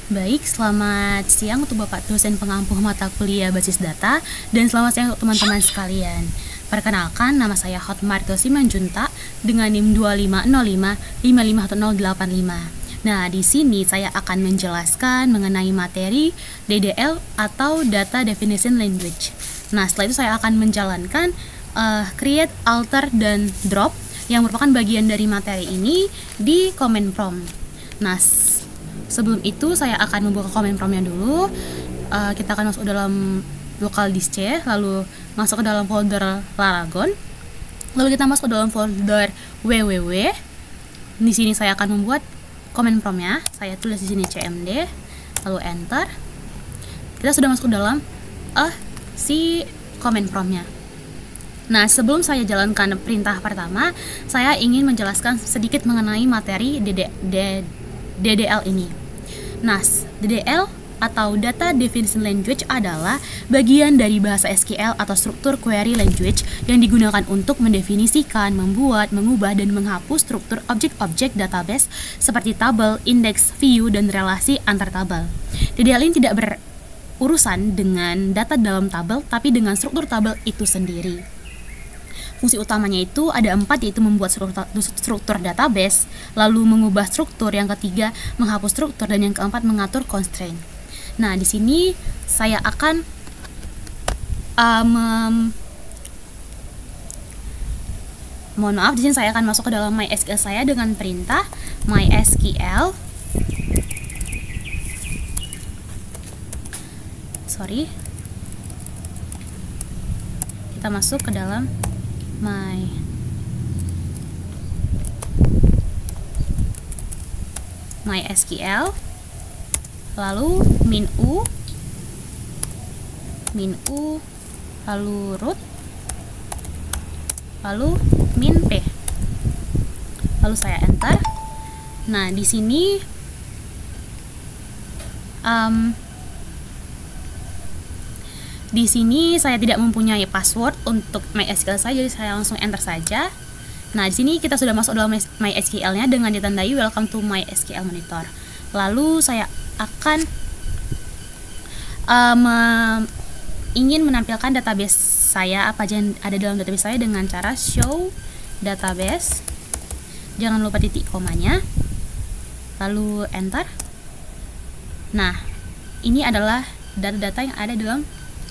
Baik, selamat siang untuk Bapak dosen pengampu mata kuliah basis data, dan selamat siang untuk teman-teman sekalian. Perkenalkan, nama saya Hotmarto Simanjunta dengan NIM 2505551085. Nah, di sini saya akan menjelaskan mengenai materi DDL atau Data Definition Language. Nah, setelah itu saya akan menjalankan create, alter, dan drop yang merupakan bagian dari materi ini di command prompt. Nah, sebelum itu saya akan membuka command promptnya dulu. Kita akan masuk ke dalam local disk C, lalu masuk ke dalam folder Laragon, lalu kita masuk ke dalam folder www. Di sini saya akan membuat command promptnya. Saya tulis di sini cmd, lalu enter. Kita sudah masuk ke dalam si command promptnya. Nah, sebelum saya jalankan perintah pertama, saya ingin menjelaskan sedikit mengenai materi DDL ini. Nah, DDL atau Data Definition Language adalah bagian dari bahasa SQL atau struktur query language yang digunakan untuk mendefinisikan, membuat, mengubah, dan menghapus struktur objek-objek database seperti tabel, indeks, view, dan relasi antar tabel. DDL ini tidak berurusan dengan data dalam tabel, tapi dengan struktur tabel itu sendiri. Fungsi utamanya itu ada 4, yaitu membuat struktur database, lalu mengubah struktur, yang ketiga menghapus struktur, dan yang keempat mengatur constraint. Nah, di sini saya akan mohon maaf, di sini saya akan masuk ke dalam MySQL saya dengan perintah MySQL. Kita masuk ke dalam MySQL, lalu min u, lalu root, lalu min p, lalu saya enter. Nah, di sini saya tidak mempunyai password untuk MySQL saya, jadi saya langsung enter saja. Nah, di sini kita sudah masuk dalam MySQL-nya dengan ditandai Welcome to MySQL Monitor. Lalu saya akan ingin menampilkan database saya, apa aja yang ada dalam database saya, dengan cara show database. Jangan lupa titik komanya. Lalu enter. Nah, ini adalah data-data yang ada dalam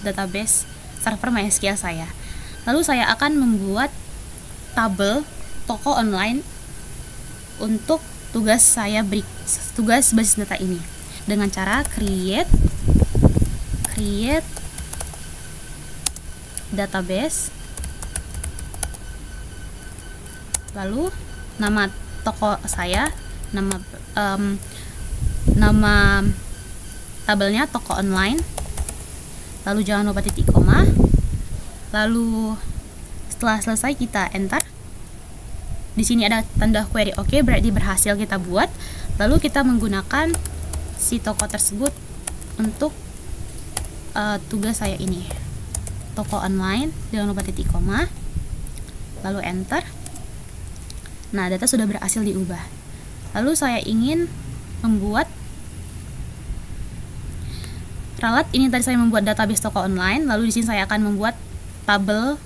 database server MySQL saya. Lalu saya akan membuat tabel toko online untuk tugas basis data ini dengan cara create database, lalu nama toko saya, nama tabelnya toko online, lalu jangan lupa titik koma. Lalu setelah selesai kita enter. Di sini ada tanda query oke, berarti berhasil kita buat. Lalu kita menggunakan si toko tersebut untuk tugas saya ini, toko online, jangan lupa titik koma, lalu enter. Nah, data sudah berhasil diubah. Lalu saya ingin membuat ralat. Ini tadi saya membuat database toko online, lalu di sini saya akan membuat tabel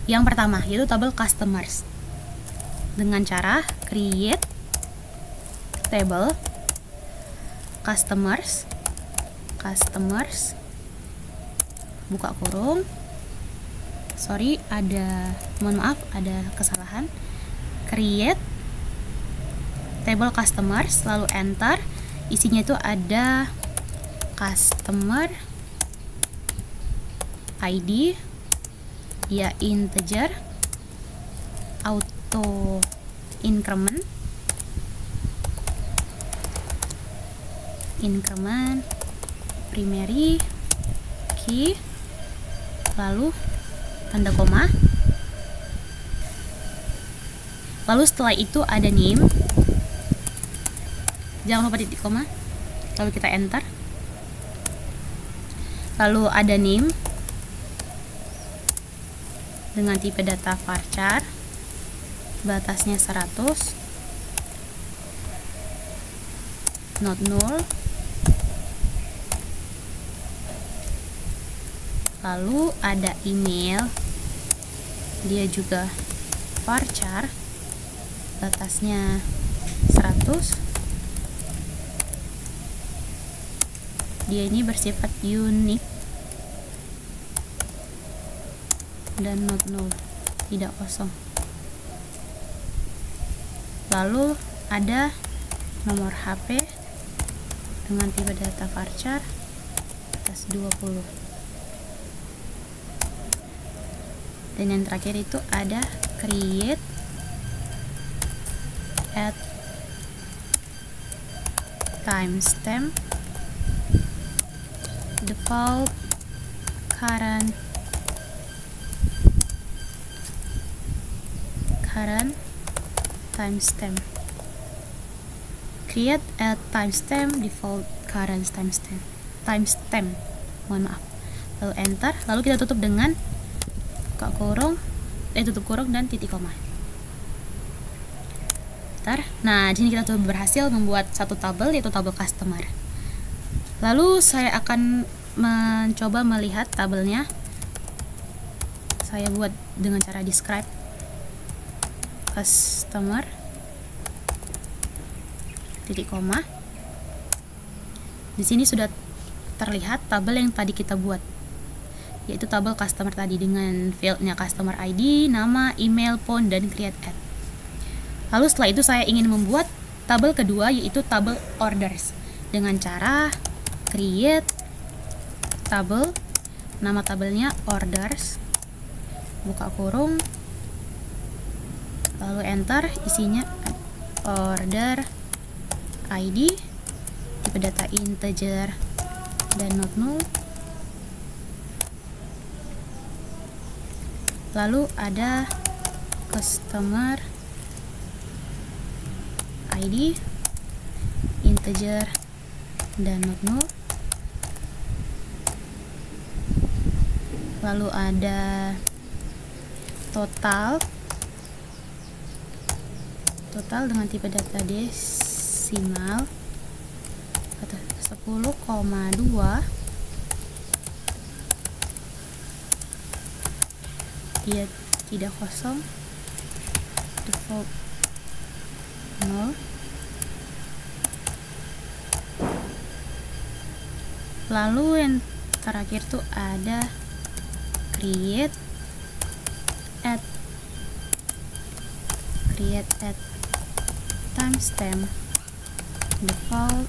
yang pertama, yaitu tabel customers, dengan cara create table customers, buka kurung, mohon maaf, ada kesalahan, create table customers, lalu enter. Isinya itu ada customer ID, ya integer, auto increment, primary key, lalu tanda koma. Lalu setelah itu ada name, jangan lupa titik koma, lalu kita enter. Lalu ada name dengan tipe data varchar, batasnya 100, not null, Lalu ada email, dia juga varchar, batasnya 100. Dia ini bersifat unik dan not null, tidak kosong. Lalu ada nomor HP dengan tipe data varchar atas 20. Dan yang terakhir itu ada create at timestamp default current timestamp. Create at timestamp default current timestamp. Mohon maaf. Lalu enter, lalu kita tutup dengan tutup kurung dan titik koma. Nah, di sini kita sudah berhasil membuat satu tabel, yaitu tabel customer. Lalu saya akan mencoba melihat tabelnya. Saya buat dengan cara describe customer titik koma. Di sini sudah terlihat tabel yang tadi kita buat, yaitu tabel customer tadi dengan fieldnya customer ID, nama, email, phone, dan create ad. Lalu setelah itu saya ingin membuat tabel kedua, yaitu tabel orders, dengan cara create tabel, nama tabelnya orders, buka kurung, lalu enter, isinya order ID, tipe data integer dan not null. Lalu ada customer ID, integer dan not null. Lalu ada total dengan tipe data desimal 10,2. Dia tidak kosong, default 0. Lalu yang terakhir tuh ada create at timestamp default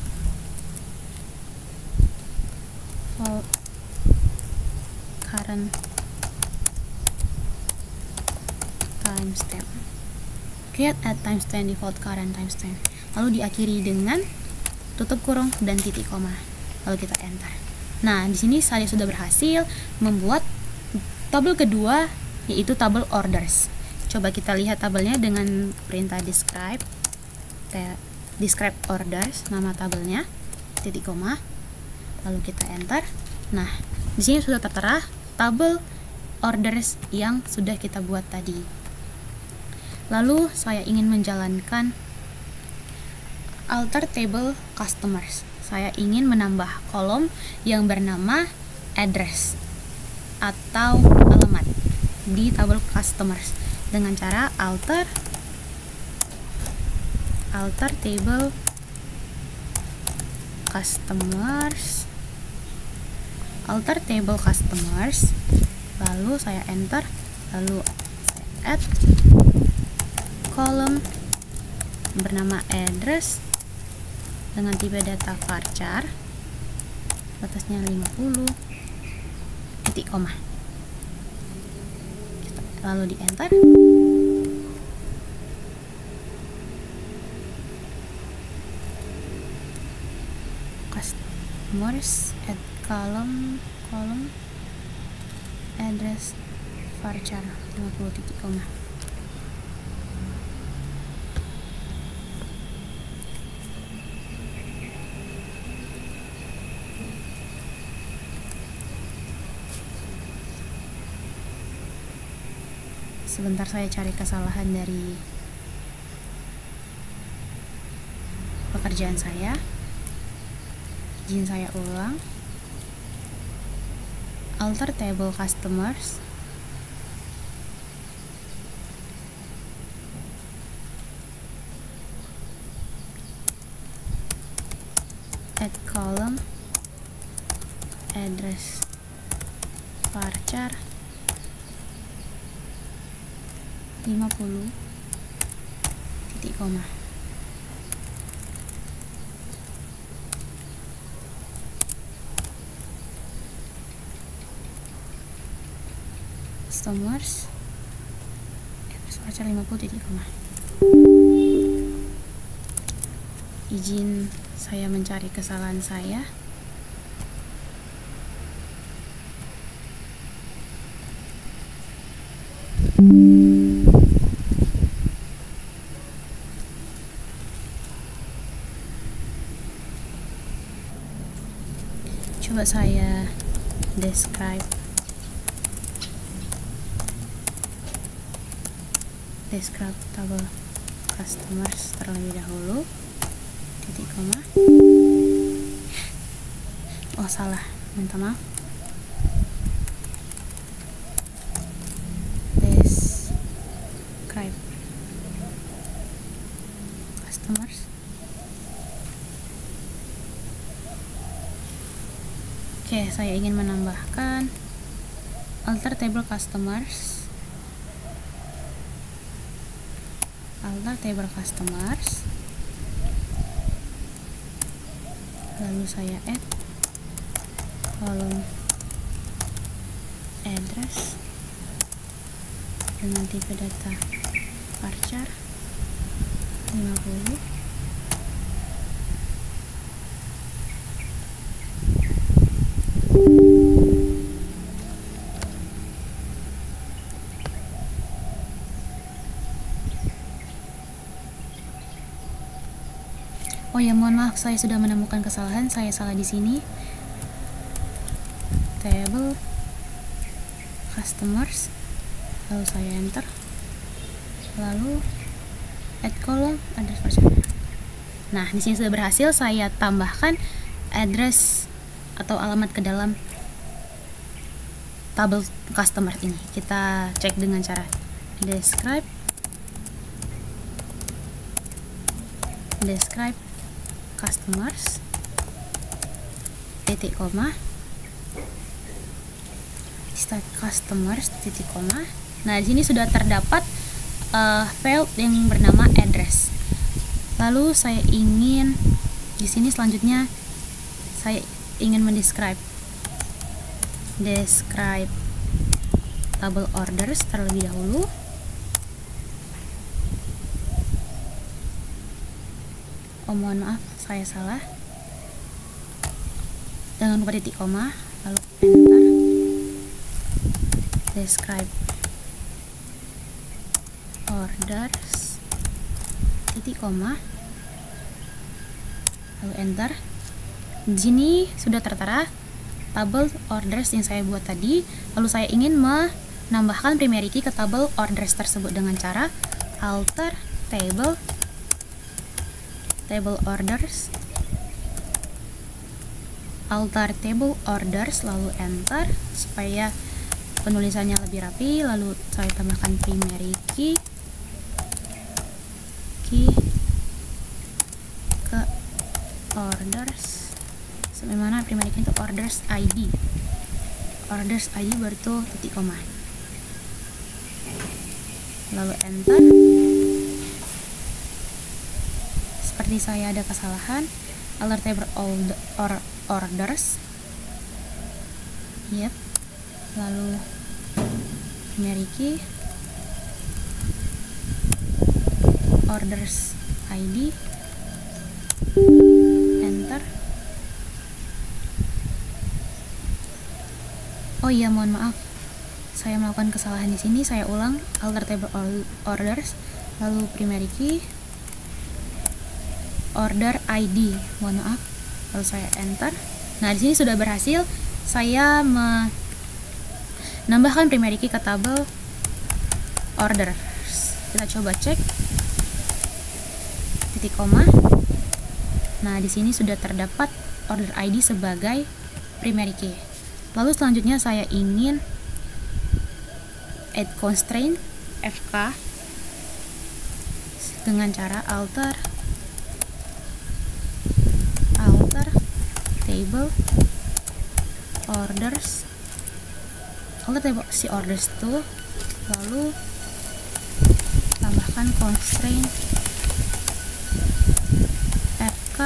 current timestamp. Create at timestamp default current timestamp. Lalu diakhiri dengan tutup kurung dan titik koma. Lalu kita enter. Nah, di sini saya sudah berhasil membuat tabel kedua, yaitu tabel orders. Coba kita lihat tabelnya dengan perintah describe orders, nama tabelnya, titik koma. Lalu kita enter. Nah, di sini sudah tertera tabel orders yang sudah kita buat tadi. Lalu saya ingin menjalankan alter table customers. Saya ingin menambah kolom yang bernama address atau alamat di tabel customers dengan cara alter table customers, lalu saya enter, lalu saya add kolom bernama address dengan tipe data varchar, batasnya 50, titik koma, lalu di enter. Customers add kolom address varchar 50, titik koma. Sebentar, saya cari kesalahan dari pekerjaan saya. Izin saya ulang. alter table customers, add column, address varchar 50 titik koma. Customers address varchar 50 titik koma. Izin saya mencari kesalahan saya. Coba saya describe table customers terlebih dahulu, titik koma. Oh salah, minta maaf. Describe customers, oke, saya ingin menambahkan alter table customers, lalu saya add column address dengan tipe data varchar 50. Oh ya, mohon maaf, saya sudah menemukan kesalahan. Saya salah di sini. Table customers, lalu saya enter, lalu add column address varchar. Nah, di sini sudah berhasil. Saya tambahkan address atau alamat ke dalam tabel customer ini. Kita cek dengan cara describe customers titik koma, start customers titik koma. Nah, di sini sudah terdapat field yang bernama address. Lalu saya ingin di sini selanjutnya saya ingin mendescribe table orders terlebih dahulu. Oh mohon maaf, saya salah. Jangan lupa titik koma, lalu enter. Describe orders titik koma, lalu enter. Di sini sudah tertera tabel orders yang saya buat tadi. Lalu saya ingin menambahkan primary key ke tabel orders tersebut dengan cara alter table orders, lalu enter supaya penulisannya lebih rapi. Lalu saya tambahkan primary key ke orders, sebagaimana primary key untuk orders ID baru itu titik koma, lalu enter. Seperti saya ada kesalahan, alter table orders, lalu primary key orders ID, enter. Oh iya, mohon maaf, saya melakukan kesalahan di sini. Saya ulang, alter table orders, lalu primary key order ID, mohon maaf, lalu saya enter. Nah, di sini sudah berhasil. Saya menambahkan primary key ke tabel orders. Kita coba cek, titik koma. Nah, di sini sudah terdapat order ID sebagai primary key. Lalu selanjutnya saya ingin add constraint FK dengan cara alter table orders, si orders itu, lalu tambahkan constraint FK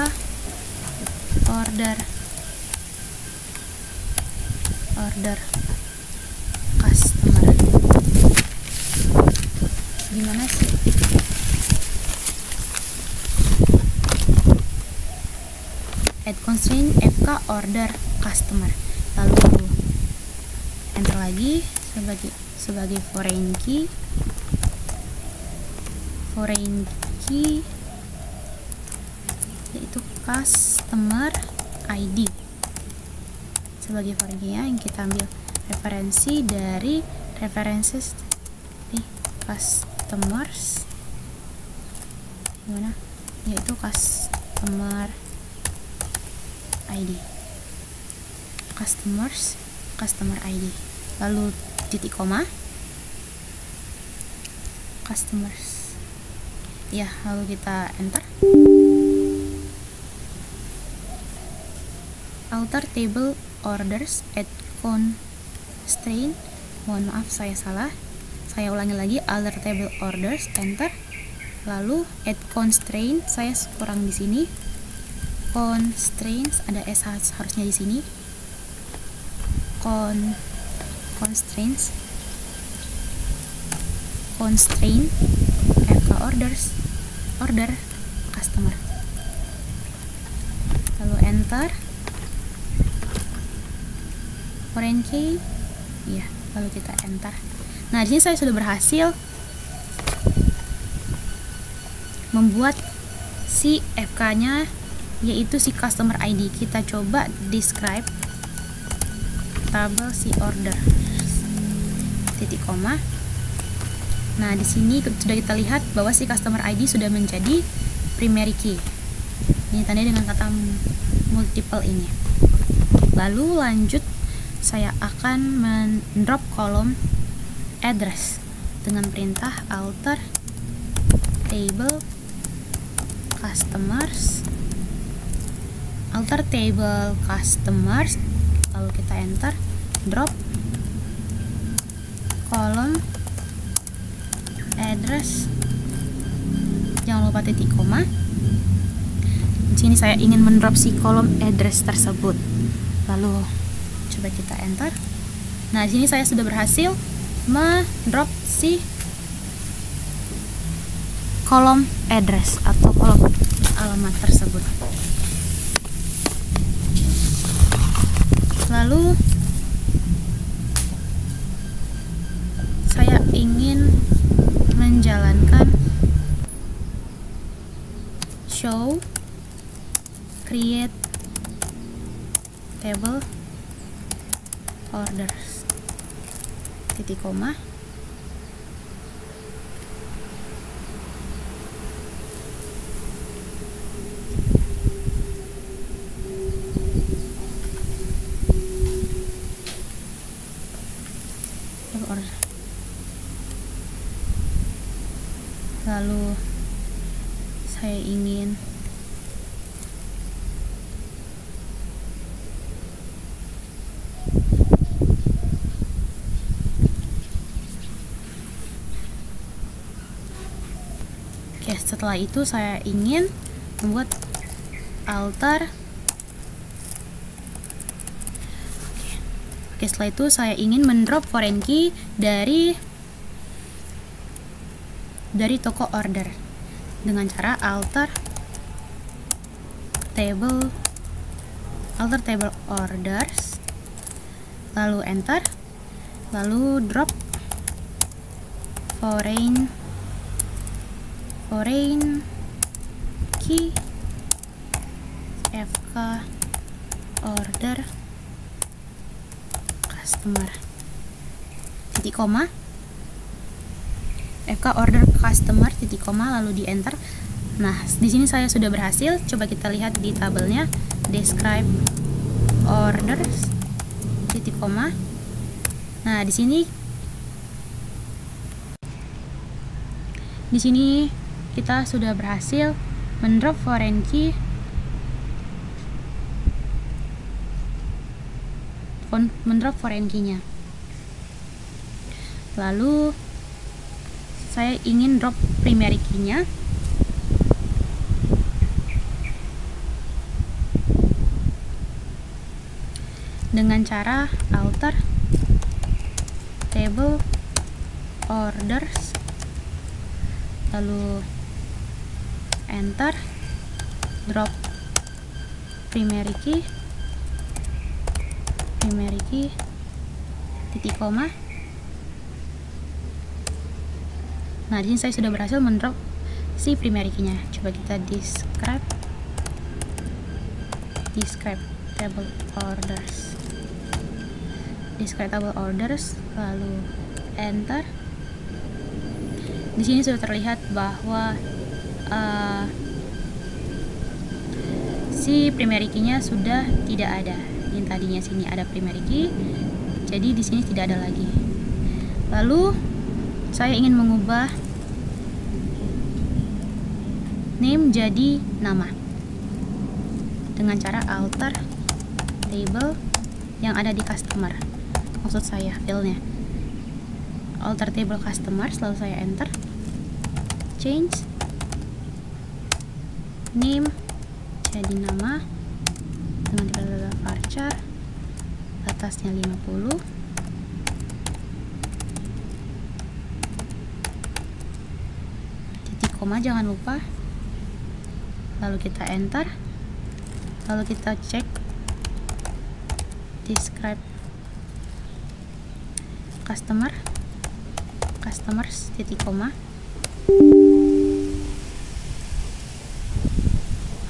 order customer. Gimana sih? Add constraint FK order customer, lalu enter lagi sebagai foreign key yaitu customer ID sebagai foreign key yang kita ambil referensi dari references di customers, gimana, yaitu customer ID, customer ID, lalu titik koma customers, ya, lalu kita enter. Alter table orders add constraint, mohon maaf saya salah, saya ulangi lagi, alter table orders, enter, lalu add constraint, saya kurang di sini, constraints ada s harusnya di sini, constraint FK order customer, lalu enter. Foreign key, ya, lalu kita enter. Nah, di sini saya sudah berhasil membuat si FK-nya, yaitu si customer ID. Kita coba describe tabel si order, titik koma. Nah, di sini sudah kita lihat bahwa si customer ID sudah menjadi primary key. Ini tandanya dengan kata multiple ini. Lalu lanjut, saya akan mendrop kolom address dengan perintah alter table customers, lalu kita enter, drop kolom address, jangan lupa titik koma. Di sini saya ingin mendrop si kolom address tersebut, lalu coba kita enter. Nah, di sini saya sudah berhasil mendrop si kolom address atau kolom alamat tersebut. Lalu saya ingin menjalankan show create table orders, titik koma, lalu saya ingin setelah itu saya ingin membuat alter. Setelah itu saya ingin mendrop foreign key dari toko order dengan cara alter table orders, lalu enter, lalu drop foreign key FK order customer, titik koma, FK order customer, titik koma, lalu di enter. Nah, di sini saya sudah berhasil. Coba kita lihat di tabelnya, describe orders, titik koma. Nah, di sini kita sudah berhasil mendrop foreign key nya. Lalu saya ingin drop primary key-nya. Dengan cara alter table orders, lalu enter, drop primary key titik koma. Nah, di sini saya sudah berhasil mendrop si primary key-nya. Coba kita describe table orders, lalu enter. Di sini sudah terlihat bahwa si primary key-nya sudah tidak ada. Yang tadinya sini ada primary key, jadi di sini tidak ada lagi. Lalu saya ingin mengubah name jadi nama dengan cara alter table yang ada di customer. Maksud saya filenya alter table customer, lalu saya enter, change name jadi nama dengan data varchar, atasnya 50, titik koma jangan lupa, lalu kita enter, lalu kita cek describe customers titik koma.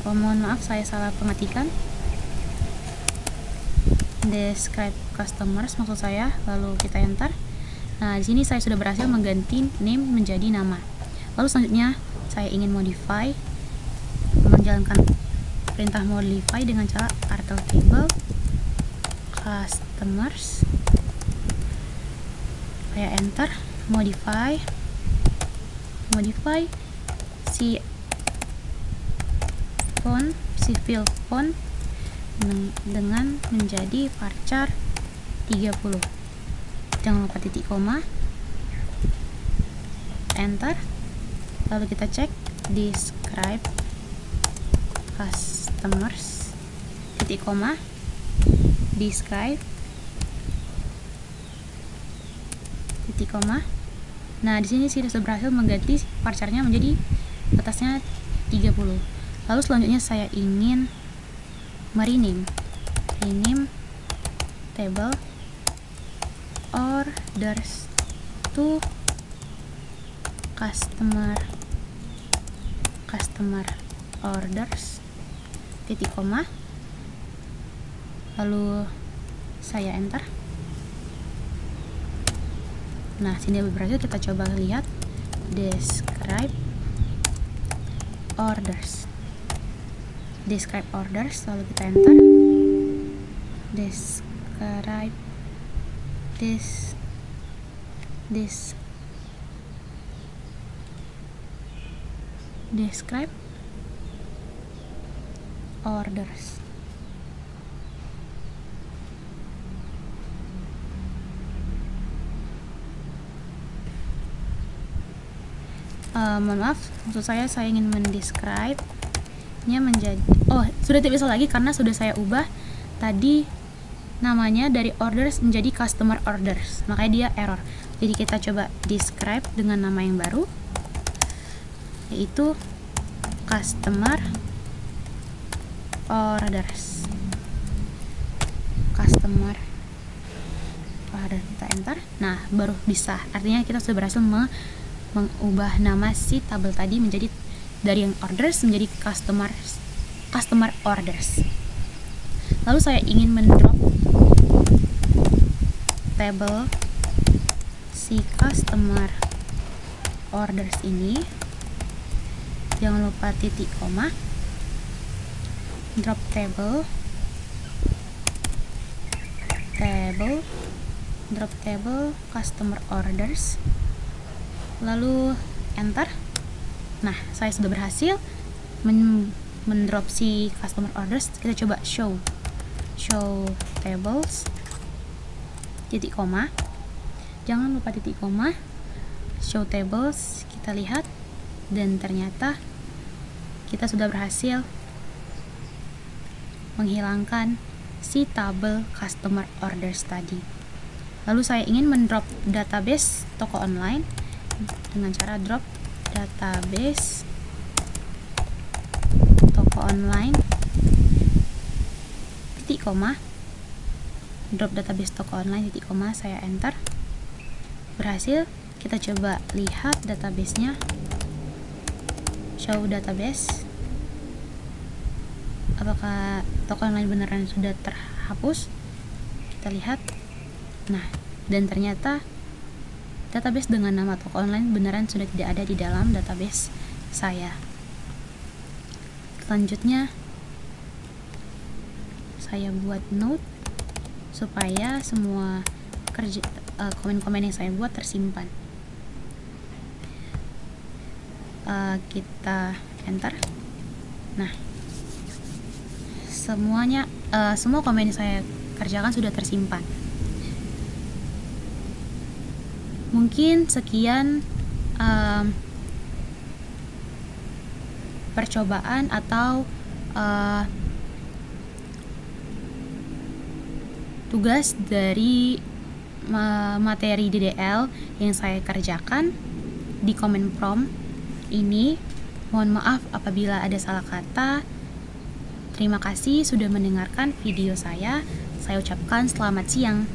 Oh, mohon maaf, saya salah pengetikan. Describe customers maksud saya, lalu kita enter. Nah, di sini saya sudah berhasil mengganti name menjadi nama. Lalu selanjutnya saya ingin menjalankan perintah modify dengan cara alter table customers. Saya enter, modify si field font dengan menjadi varchar 30. Jangan lupa titik koma, enter, lalu kita cek describe customers titik koma, describe titik koma. Nah, di sini sudah berhasil mengganti varcharnya menjadi atasnya 30. Lalu selanjutnya saya ingin rename table orders to customer orders titik koma, lalu saya enter. Nah, sini berhasil. Kita coba lihat describe orders, lalu kita enter, describe orders. Mohon maaf, maksud saya ingin mendescribe nya menjadi, sudah tidak bisa lagi karena sudah saya ubah tadi namanya dari orders menjadi customer orders, makanya dia error. Jadi kita coba describe dengan nama yang baru, yaitu customer orders. Kita enter. Nah, baru bisa, artinya kita sudah berhasil mengubah nama si tabel tadi menjadi dari yang orders menjadi customer orders. Lalu saya ingin mendrop table si customer orders ini. Jangan lupa titik koma, drop table drop table customer orders, lalu enter. Nah, saya sudah berhasil mendrop si customer orders. Kita coba show tables, titik koma, jangan lupa titik koma, show tables. Kita lihat, dan ternyata kita sudah berhasil menghilangkan si tabel customer orders tadi. Lalu saya ingin mendrop database toko online dengan cara drop database toko online, titik koma, drop database toko online, titik koma, saya enter. Berhasil. Kita coba lihat databasenya, show database, apakah toko online beneran sudah terhapus. Kita lihat. Nah, dan ternyata database dengan nama toko online beneran sudah tidak ada di dalam database saya. Selanjutnya saya buat note supaya semua komen-komen yang saya buat tersimpan. Kita enter. Nah, semua komen yang saya kerjakan sudah tersimpan. Mungkin sekian percobaan atau tugas dari materi DDL yang saya kerjakan di comment prompt ini. Mohon maaf apabila ada salah kata. Terima kasih sudah mendengarkan video saya. Saya ucapkan selamat siang.